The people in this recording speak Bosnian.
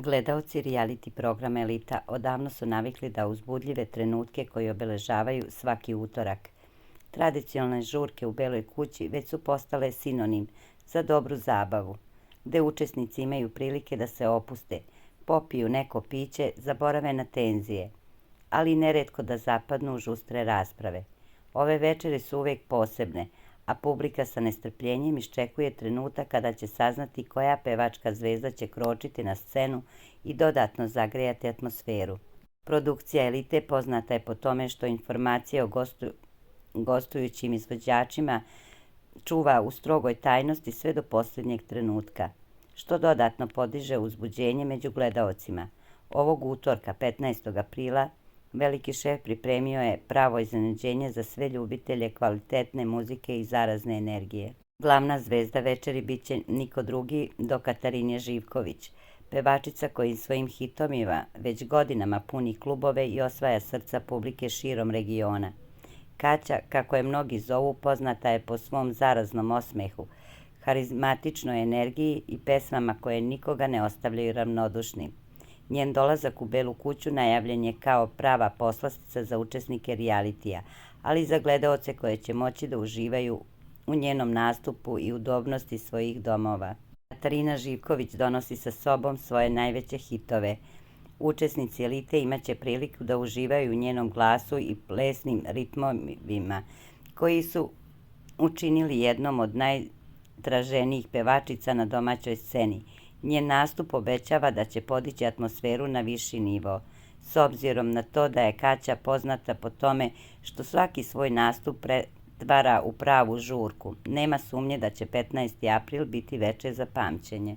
Gledaoci reality programa Elita odavno su navikli da uzbudljive trenutke koji obeležavaju svaki utorak. Tradicionalne žurke u Beloj kući već su postale sinonim za dobru zabavu, gde učesnici imaju prilike da se opuste, popiju neko piće, zaborave na tenzije, ali i neretko da zapadnu u žustre rasprave. Ove večeri su uvek posebne, a publika sa nestrpljenjem iščekuje trenutak kada će saznati koja pevačka zvezda će kročiti na scenu i dodatno zagrejati atmosferu. Produkcija Elite poznata je po tome što informacije o gostujućim izvođačima čuva u strogoj tajnosti sve do posljednjeg trenutka, što dodatno podiže uzbuđenje među gledaocima. Ovog utorka, 15. aprila, veliki šef pripremio je pravo iznenađenje za sve ljubitelje kvalitetne muzike i zarazne energije. Glavna zvezda večeri bit će niko drugi do Katarine Živković, pevačica koja svojim hitovima već godinama puni klubove i osvaja srca publike širom regiona. Kaća, kako je mnogi zovu, poznata je po svom zaraznom osmehu, harizmatičnoj energiji i pesmama koje nikoga ne ostavljaju ravnodušnim. Njen dolazak u Belu kuću najavljen je kao prava poslastica za učesnike realitija, ali i za gledaoce koje će moći da uživaju u njenom nastupu i udobnosti svojih domova. Katarina Živković donosi sa sobom svoje najveće hitove. Učesnici Elite imaće priliku da uživaju u njenom glasu i plesnim ritmovima, koji su učinili jednom od najtraženijih pevačica na domaćoj sceni. Njen nastup obećava da će podići atmosferu na viši nivo. S obzirom na to da je Kaća poznata po tome što svaki svoj nastup pretvara u pravu žurku, nema sumnje da će 15. april biti veče za pamćenje.